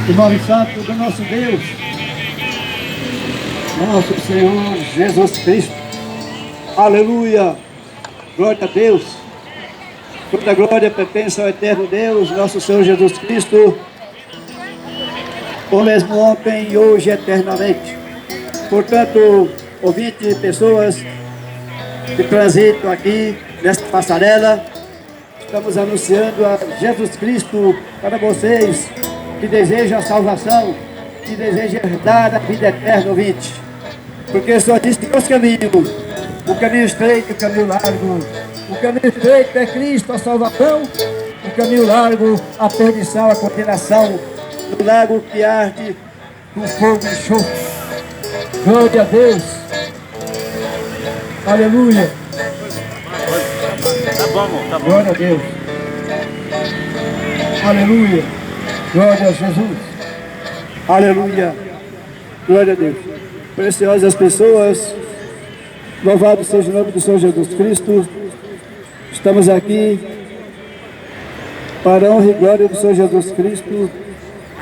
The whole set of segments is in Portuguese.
O nome santo do nosso Deus, nosso Senhor Jesus Cristo. Aleluia! Glória a Deus! Toda glória pertence ao eterno Deus, nosso Senhor Jesus Cristo, o mesmo ontem e hoje eternamente. Portanto, ouvinte, pessoas que transitam aqui nesta passarela, estamos anunciando a Jesus Cristo para vocês que desejam a salvação, que desejam herdar a vida eterna, ouvinte. Porque só existe dois caminhos: o caminho estreito e o caminho largo. O caminho estreito é Cristo, a salvação; o caminho largo, a perdição, a condenação, no lago que arde com fogo e enxofre. Glória a Deus! Aleluia! Tá bom, tá bom. Glória a Deus! Aleluia! Glória a Jesus! Aleluia! Glória a Deus! Preciosas pessoas, louvado seja o nome do Senhor Jesus Cristo. Estamos aqui para a honra e glória do Senhor Jesus Cristo,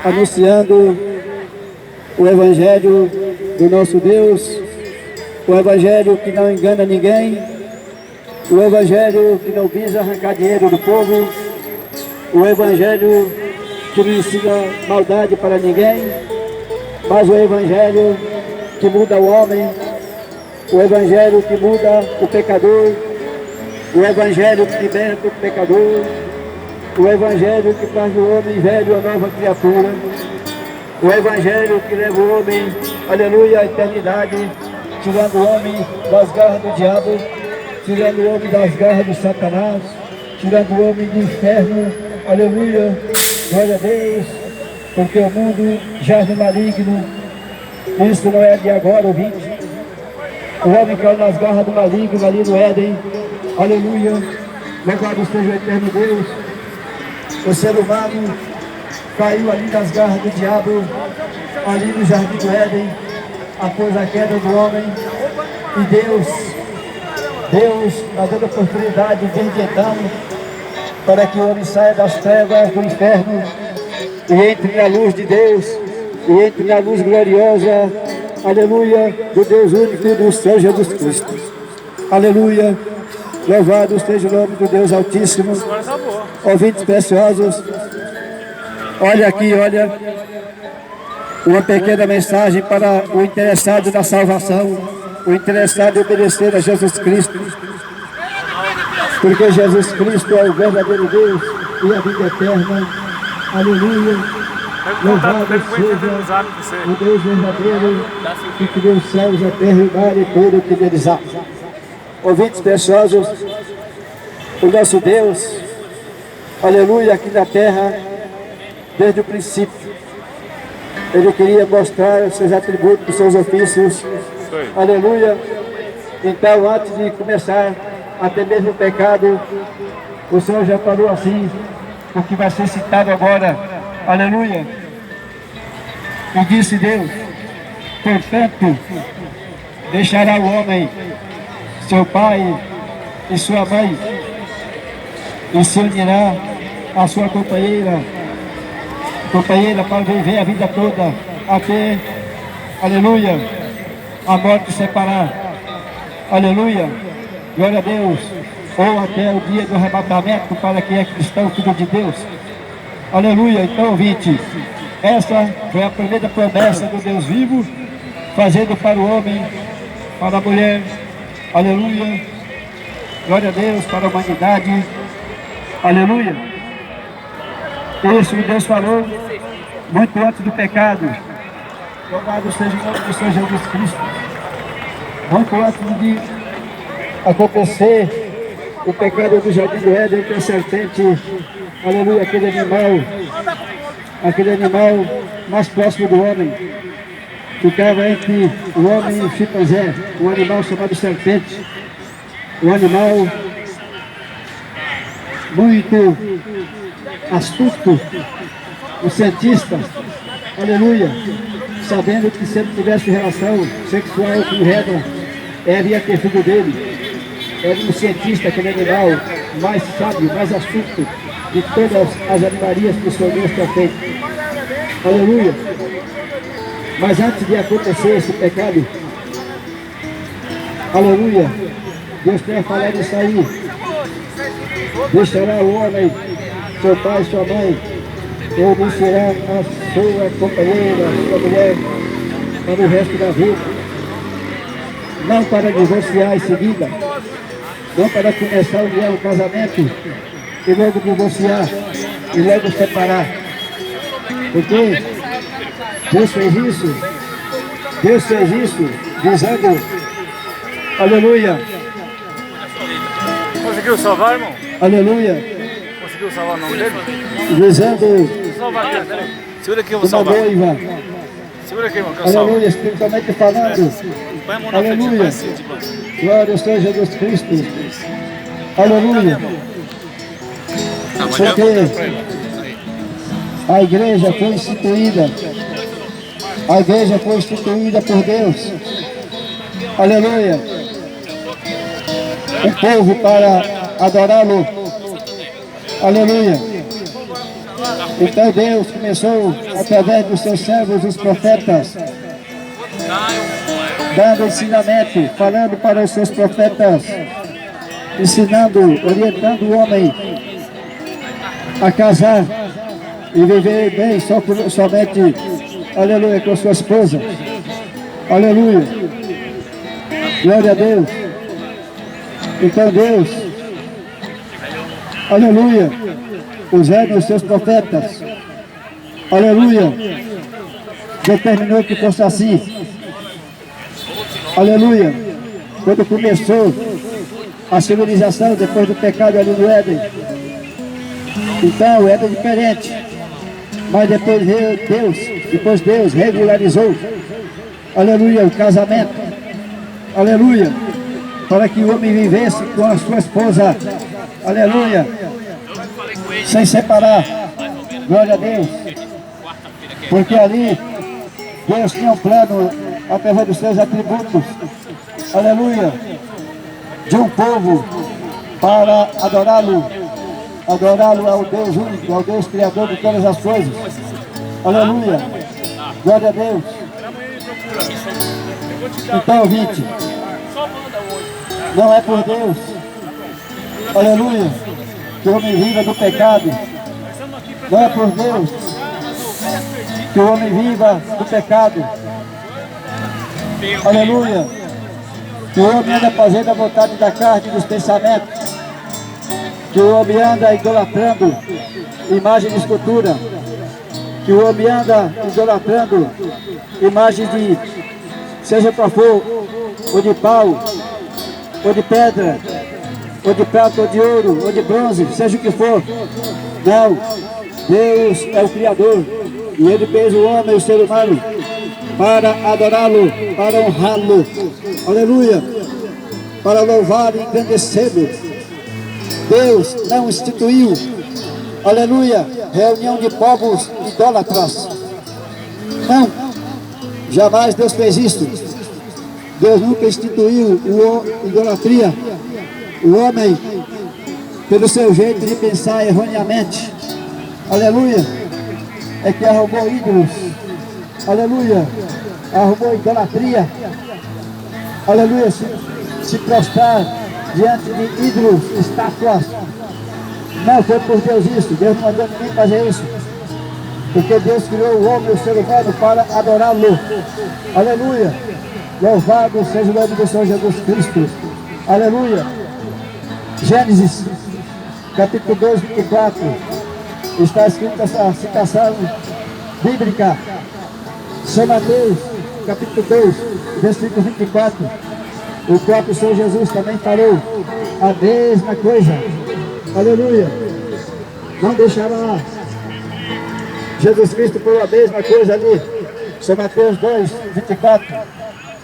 anunciando o Evangelho do nosso Deus, o Evangelho que não engana ninguém, o Evangelho que não visa arrancar dinheiro do povo, o Evangelho que não ensina maldade para ninguém, mas o Evangelho que muda o homem, o Evangelho que muda o pecador, o Evangelho que liberta o pecador, o Evangelho que faz do homem velho a nova criatura, o Evangelho que leva o homem, aleluia, à eternidade, tirando o homem das garras do diabo, tirando o homem das garras do Satanás, tirando o homem do inferno, aleluia, glória a Deus, porque o mundo jaz no maligno. Isso não é de agora, ouvinte. O homem caiu nas garras do maligno ali no Éden, aleluia, louvado seja o eterno Deus. O ser humano caiu ali nas garras do diabo, ali no jardim do Éden, após a queda do homem. E Deus está dando oportunidade desde então para que o homem saia das trevas do inferno e entre na luz de Deus, e entre na luz gloriosa, aleluia, do Deus único e do Senhor Jesus Cristo. Aleluia, louvado seja o nome do Deus Altíssimo. Ouvintes preciosos, olha aqui, olha, uma pequena mensagem para o interessado na salvação, o interessado em obedecer a Jesus Cristo, porque Jesus Cristo é o verdadeiro Deus e a vida eterna. Aleluia. Louvado seja o Deus verdadeiro que criou os céus, a terra e o mar e tudo o que neles há. Ouvintes preciosos, o nosso Deus, aleluia, aqui na terra, desde o princípio, Ele queria mostrar os seus atributos, os seus ofícios, aleluia. Então, antes de começar até mesmo o pecado, o Senhor já falou assim, o que vai ser citado agora, aleluia. E disse Deus: portanto, deixará o homem seu pai e sua mãe, e se unirá à sua companheira para viver a vida toda, até, aleluia, a morte separar, aleluia, glória a Deus, ou até o dia do arrebatamento para quem é cristão, filho de Deus. Aleluia. Então, ouvinte, essa foi a primeira promessa do Deus vivo, fazendo para o homem, para a mulher, aleluia, glória a Deus, para a humanidade, aleluia. Isso que Deus falou muito antes do pecado. Louvado seja o nome do Senhor Jesus Cristo. Muito antes de acontecer o pecado do jardim do Éden, que a serpente, aleluia, aquele animal mais próximo do homem, ficava entre o homem e o chimpanzé, um animal chamado serpente, um animal muito astuto, um cientista, aleluia, sabendo que se ele tivesse relação sexual com Eva, ela ia ter filho dele. Era um cientista, aquele animal mais sábio, mais astuto de todas as animarias que o Senhor Deus tinha feito. Aleluia. Mas antes de acontecer esse pecado, aleluia, Deus quer falar disso aí. Deixará o homem, seu pai, sua mãe, ou deixará a sua companheira, a sua mulher, para o resto da vida. Não para divorciar em seguida, não para começar a união, um casamento, e logo divorciar, e logo separar. Porque Deus fez isso, dizendo, aleluia. Conseguiu salvar, irmão? Aleluia. Conseguiu salvar o nome dele? Dizendo, Salvar aqui, peraí. Segura aqui, eu vou uma salvar. noiva, Segura aqui, irmão, que eu salvo. aleluia, espiritualmente falando, Põe a mão na frente, aleluia. vai assim, tipo. Glória seja Jesus Cristo, aleluia. Porque a igreja foi instituída, por Deus, aleluia, um povo para adorá-lo, aleluia. Então Deus começou através dos seus servos, os profetas, dando ensinamento, falando para os seus profetas, ensinando, orientando o homem a casar e viver bem somente, aleluia, com sua esposa, aleluia, glória a Deus. Então Deus, aleluia, usando os seus profetas, aleluia, determinou que fosse assim, aleluia. Quando começou a civilização depois do pecado ali no Éden, então era diferente, mas depois Deus regularizou, aleluia, o casamento, aleluia, para que o homem vivesse com a sua esposa, aleluia, sem separar, glória a Deus, porque ali Deus tinha um plano através dos seus atributos, aleluia, de um povo para adorá-lo ao Deus único, ao Deus Criador de todas as coisas, aleluia, glória a Deus. Então, ouvinte, não é por Deus, aleluia, que o homem viva do pecado, não é por Deus que o homem viva do pecado, aleluia, que o homem anda fazendo a vontade da carne e dos pensamentos, que o homem anda idolatrando imagem de escultura, que o homem anda idolatrando imagens de, seja qual for, ou de pau, ou de pedra, ou de prata, ou de ouro, ou de bronze, seja o que for. Não, Deus é o Criador, e Ele fez o homem e o ser humano para adorá-lo, para honrá-lo, aleluia, para louvar e engrandecê-lo. Deus não instituiu, aleluia, reunião de povos idólatras. Não, jamais Deus fez isso. Deus nunca instituiu idolatria. O homem, pelo seu jeito de pensar erroneamente, aleluia, é que arrumou ídolos, aleluia, arrumou idolatria, aleluia, se prostrar diante de ídolos, estátuas. Não foi por Deus isso, Deus não mandou ninguém fazer isso, porque Deus criou o homem e o ser humano para adorá-lo, aleluia, louvado seja o nome do Senhor Jesus Cristo, aleluia. Gênesis, capítulo 2, 24, está escrito essa citação bíblica. São Mateus, capítulo 2, versículo 24, o próprio Senhor Jesus também falou a mesma coisa, aleluia. Não deixará Jesus Cristo por a mesma coisa ali, São Mateus 2, 24,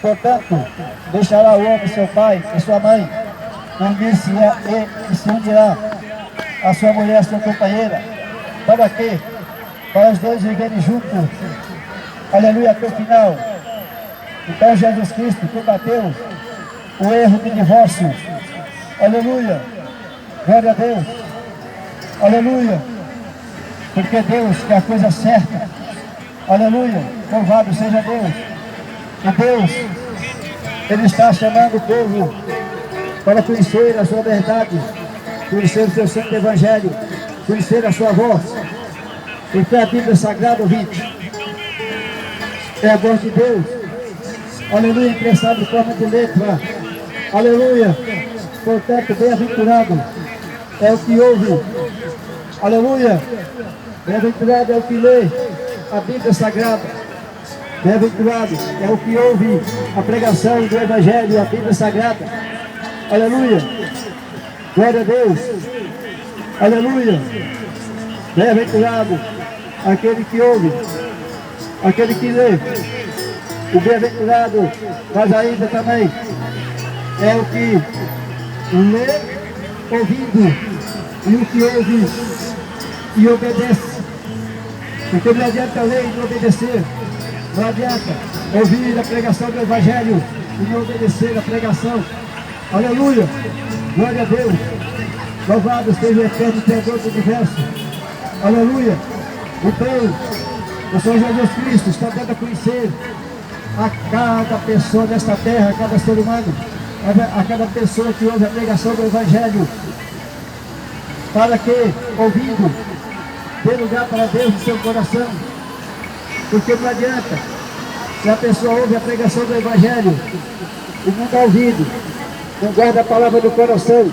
portanto, deixará o homem seu pai e sua mãe, e se unirá a sua mulher, a sua companheira. Para quê? Para os dois viverem juntos, aleluia, até o final. Então Jesus Cristo combateu o erro de divórcio, aleluia, glória a Deus, aleluia, porque Deus quer a coisa certa, Aleluia, louvado seja Deus. E Deus, Ele está chamando o povo para conhecer a sua verdade, conhecer o seu santo evangelho, conhecer a sua voz. Porque a Bíblia Sagrada, ouvinte, é a voz de Deus. Aleluia, expressado em forma de letra. Aleluia. Portanto, bem-aventurado é o que ouve. Aleluia. Bem-aventurado é o que lê a Bíblia Sagrada. Bem-aventurado é o que ouve a pregação do Evangelho, a Bíblia Sagrada. Aleluia. Glória a Deus. Aleluia. Bem-aventurado aquele que ouve, aquele que lê. O bem-aventurado, mas ainda também é o que lê ouvindo e o que ouve e obedece. Porque não adianta ler e não obedecer. Não adianta ouvir a pregação do Evangelho e não obedecer a pregação. Aleluia! Glória a Deus! Louvado seja o eterno Criador do universo. Aleluia! Então, o Senhor Jesus Cristo está dando a conhecer a cada pessoa desta terra, a cada ser humano, a cada pessoa que ouve a pregação do Evangelho, para que, ouvindo, dê lugar para Deus no seu coração. Porque não adianta, se a pessoa ouve a pregação do Evangelho e não dá ouvido, não guarda a palavra do coração,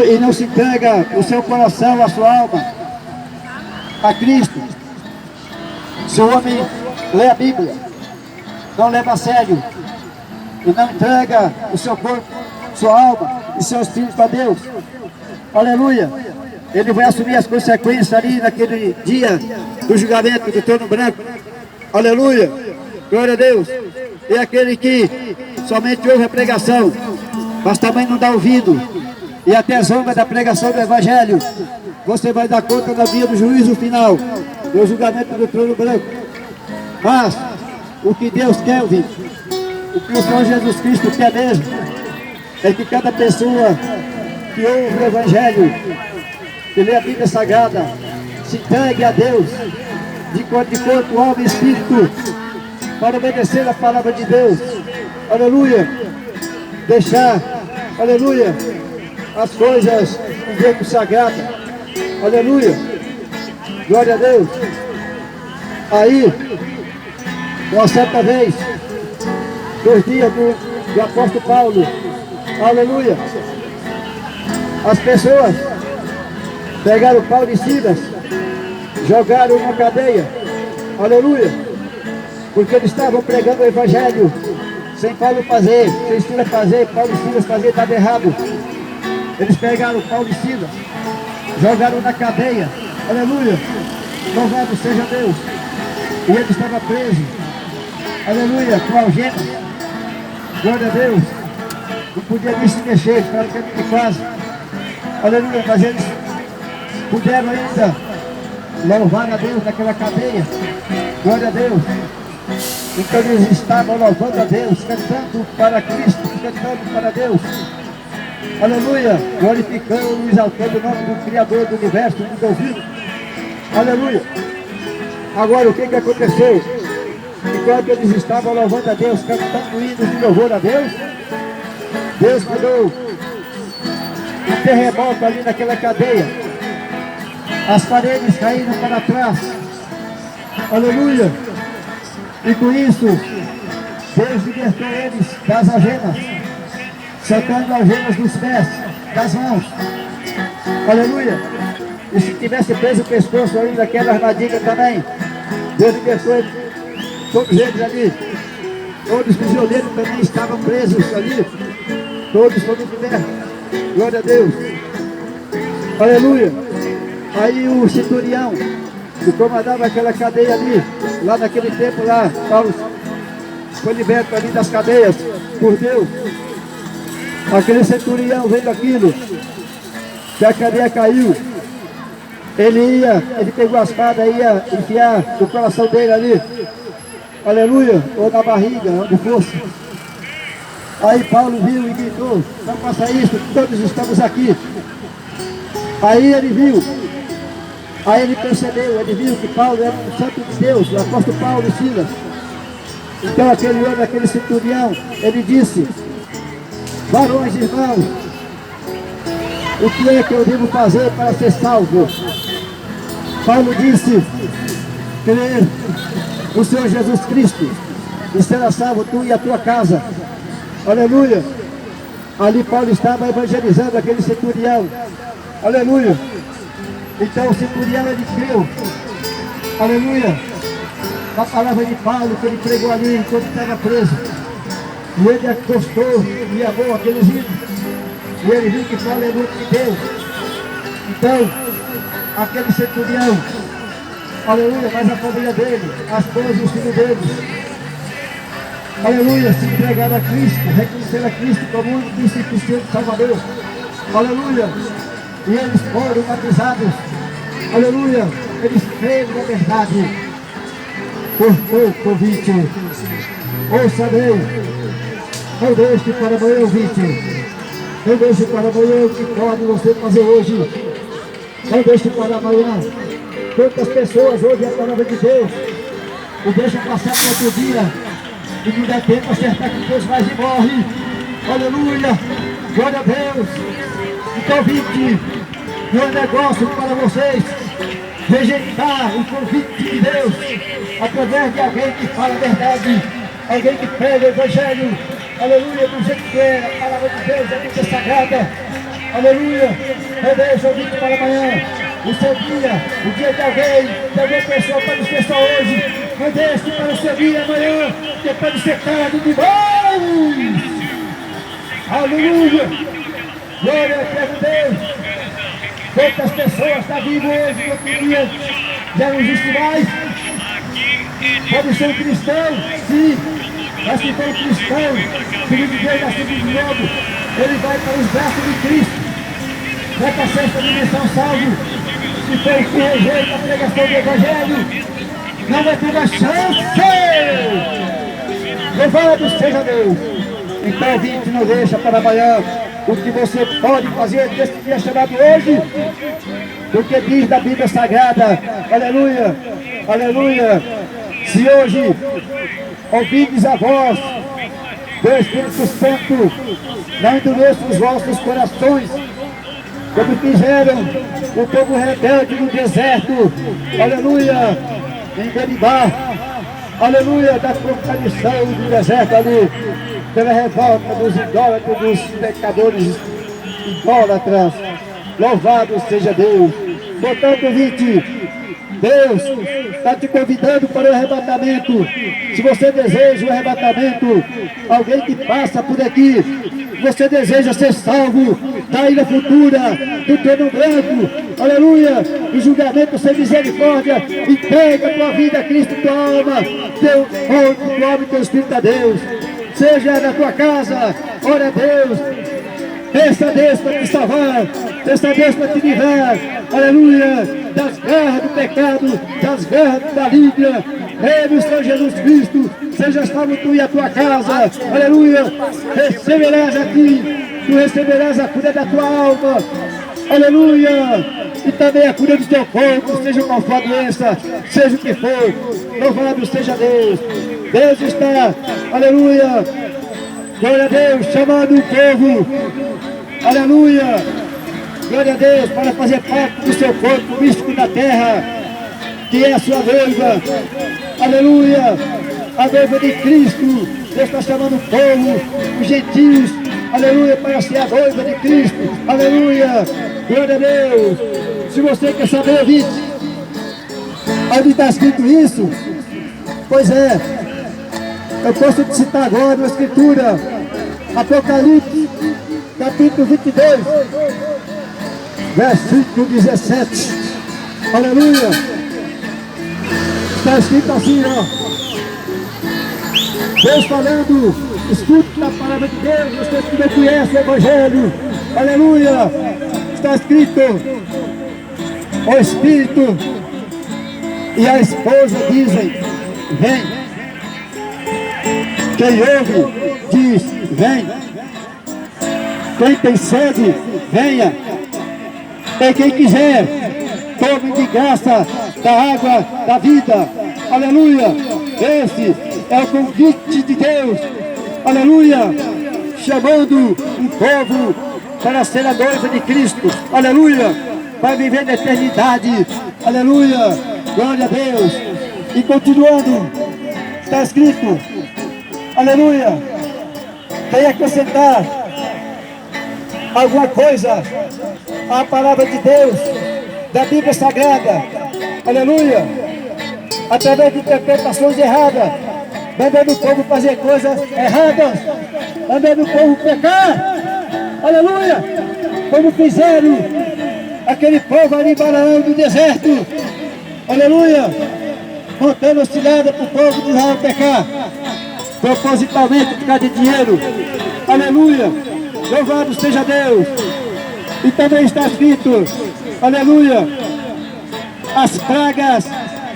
e não se entrega o seu coração, a sua alma a Cristo. Se o homem lê a Bíblia, não leva a sério e não entrega o seu corpo, sua alma e seu espírito para Deus, aleluia, ele vai assumir as consequências ali naquele dia do julgamento do trono branco. Aleluia, glória a Deus. É aquele que somente ouve a pregação, mas também não dá ouvido e até zomba da pregação do Evangelho. Você vai dar conta no dia do juízo final, do julgamento do trono branco. Mas o que Deus quer, ouvir, o que o Senhor Jesus Cristo quer mesmo, é que cada pessoa que ouve o Evangelho, que lê a Bíblia Sagrada, se entregue a Deus de corpo, alma e espírito, para obedecer a palavra de Deus. Aleluia. Deixar, aleluia, as coisas do tempo sagrado. Aleluia. Glória a Deus. Aí, uma certa vez, dos dias do apóstolo Paulo, aleluia, as pessoas pegaram Paulo e Silas, jogaram na cadeia, aleluia, porque eles estavam pregando o Evangelho sem Paulo fazer, sem Silas fazer, Paulo e Silas fazer, estava errado. Eles pegaram Paulo e Silas, jogaram na cadeia, aleluia, louvado seja Deus. E ele estava preso, aleluia, com algemas, glória a Deus, não podia nem se mexer, para o caminho de casa, aleluia, mas eles puderam ainda louvar a Deus naquela cadeia, glória a Deus. Então eles estavam louvando a Deus, cantando para Cristo, cantando para Deus, aleluia, glorificando e exaltando o nome do Criador do universo, do mundo ouvido, aleluia. Agora o que aconteceu? Enquanto eles estavam louvando a Deus, cantando hinos de louvor a Deus, Deus mandou um terremoto ali naquela cadeia. As paredes caíram para trás, aleluia, e com isso Deus libertou eles das algemas, soltando algemas dos pés, das mãos, aleluia. E se tivesse preso o pescoço ali naquela armadilha também, Deus libertou eles, todos eles ali, todos os prisioneiros também estavam presos ali, todos libertos, glória a Deus, aleluia. Aí o centurião, que comandava aquela cadeia ali, lá naquele tempo lá, Paulo foi liberto ali das cadeias, por Deus. Aquele centurião vendo aquilo, que a cadeia caiu, ele pegou a espada e ia enfiar no coração dele ali, aleluia, ou na barriga, onde fosse. Aí Paulo viu e gritou, não faça isso, todos estamos aqui. Aí ele viu Aí ele percebeu, ele viu que Paulo era um santo de Deus, o apóstolo Paulo e Silas. Então aquele homem, aquele centurião, ele disse: varões irmãos, o que é que eu devo fazer para ser salvo? Paulo disse: crer no Senhor Jesus Cristo e será salvo tu e a tua casa. Aleluia. Ali Paulo estava evangelizando aquele centurião. Aleluia. Então o centurião, ele creu, aleluia, na palavra de Paulo que ele pregou ali enquanto estava preso. E ele gostou e amou aqueles ídolos. E ele viu que Paulo é muito de Deus. Então, aquele centurião, aleluia, mas a família dele, a esposa e os filhos dele, aleluia, se entregaram a Cristo, reconheceram a Cristo como o único e suficiente Salvador. Aleluia. E eles foram batizados. Aleluia. Eles creram na verdade. Por o convite. Ouça bem. Não deixe para amanhã o convite. Não deixe para amanhã o que pode você fazer hoje. Não deixe para amanhã. Quantas pessoas ouvem a palavra de Deus e deixam passar para outro dia e não dá tempo acertar que Deus vai e morre. Aleluia. Glória a Deus. Então, vinte, meu negócio para vocês rejeitar o convite de Deus através de alguém que fala a verdade, alguém que prega o Evangelho, aleluia, do jeito que é, a palavra de Deus é muito sagrada, aleluia. Meu Deus, eu vim para amanhã, o seu dia, o dia de alguma pessoa pode ser só hoje, meu Deus, que para o seu dia amanhã, que pode ser tarde demais, aleluia. Glória a Deus. Quantas pessoas estão vivas hoje, no outro dia já não existe mais. Pode ser um cristão, sim. Mas se for um cristão, filho de Deus, nascido de novo, ele vai para os braços de Cristo. Vai para a sexta dimensão salvo. Se for o que rejeita a pregação do Evangelho, não vai ter mais chance. Louvado seja Deus. Então, vinte, não deixa para amanhã o que você pode fazer nesse dia chamado hoje, porque diz da Bíblia Sagrada, aleluia, aleluia, se hoje ouvides a voz do Espírito Santo, não endureçam os vossos corações, como fizeram o povo rebelde no deserto, aleluia, em Meribá, aleluia, da contradição do deserto ali, pela revolta dos idólatras, dos pecadores idólatras. Louvado seja Deus. Portanto, vinte, Deus está te convidando para o arrebatamento. Se você deseja o arrebatamento, alguém que passa por aqui, você deseja ser salvo da ilha futura, do trono branco, aleluia, do julgamento sem misericórdia, entrega a tua vida a Cristo, tua alma, teu corpo, tua alma e teu espírito a Deus. Seja na tua casa, ora a Deus, peça a Deus para te salvar, peça a Deus para te livrar, aleluia, das garras do pecado, das garras da maligna. Crê no Senhor Jesus Cristo, seja salvo tu e a tua casa, aleluia, receberás aqui, tu receberás a cura da tua alma, aleluia, e também a cura do teu corpo, seja qual for a doença, seja o que for, louvado seja Deus. Deus está, aleluia, glória a Deus, chamando o povo, aleluia, glória a Deus, para fazer parte do seu corpo místico na terra, que é a sua noiva, aleluia, a noiva de Cristo. Deus está chamando o povo, os gentios, aleluia, para ser a noiva de Cristo, aleluia, glória a Deus. Se você quer saber, ouvinte, onde está escrito isso? Pois é, eu posso te citar agora na Escritura, Apocalipse, capítulo 22, versículo 17, aleluia, está escrito assim, ó, Deus falando, escute a palavra de Deus, vocês que não conhecem o Evangelho, aleluia, está escrito, o Espírito e a esposa dizem, vem. Quem ouve, diz, vem. Quem tem sede, venha. E quem quiser, retorno de graça da água da vida. Aleluia. Esse é o convite de Deus. Aleluia. Chamando um povo para ser a noiva de Cristo. Aleluia. Vai viver na eternidade. Aleluia. Glória a Deus. E continuando, está escrito, aleluia, vem acrescentar alguma coisa à palavra de Deus, da Bíblia Sagrada, aleluia, através de interpretações erradas, mandando o povo fazer coisas erradas, mandando o povo pecar, aleluia, como fizeram aquele povo ali em Balaão no deserto, aleluia, contando cilada para o povo de Israel pecar, propositalmente por causa de dinheiro, aleluia, louvado seja Deus. E também está escrito, aleluia, as pragas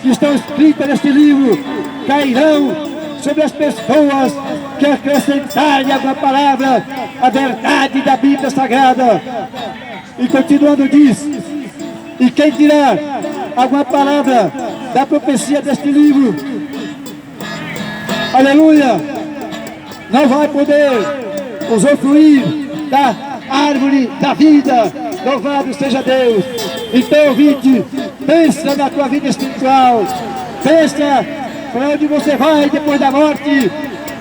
que estão escritas neste livro cairão sobre as pessoas que acrescentarem alguma palavra à verdade da Bíblia Sagrada. E continuando diz, e quem dirá alguma palavra da profecia deste livro, aleluia, não vai poder usufruir da árvore da vida. Louvado seja Deus. Então, ouvinte, pensa na tua vida espiritual, pensa para onde você vai depois da morte,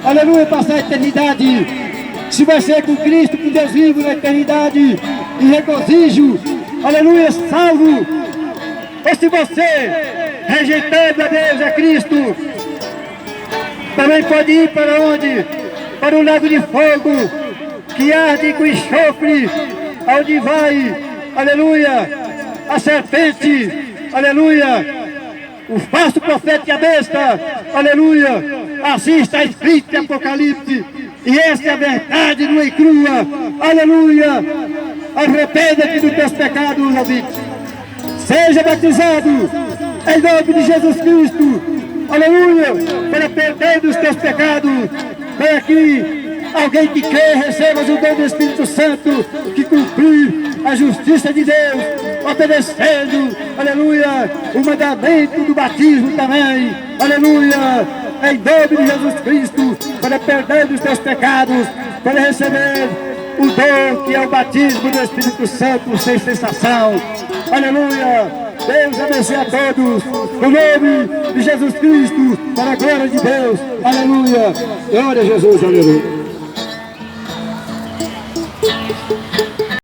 aleluia, passar a eternidade. Se vai ser com Cristo, com Deus vivo na eternidade, e regozijo, aleluia, salvo. Ou se você, rejeitando a Deus, a Cristo, também pode ir para onde? Para o lago de fogo, que arde com enxofre, onde vai, aleluia, a serpente, aleluia, o falso profeta e a besta, aleluia, assim está escrito em Apocalipse, e essa é a verdade nua e crua, aleluia. Arrependa-te dos teus pecados, ouvinte. Seja batizado em nome de Jesus Cristo, aleluia, para perder dos teus pecados. Vem aqui, alguém que crê, receba o dom do Espírito Santo, que cumprir a justiça de Deus, obedecendo, aleluia, o mandamento do batismo também, aleluia, em nome de Jesus Cristo, para perder dos teus pecados, para receber o dom que é o batismo do Espírito Santo sem cessação. Aleluia! Deus abençoe a todos, no nome de Jesus Cristo, para a glória de Deus. Aleluia! Glória a Jesus, aleluia!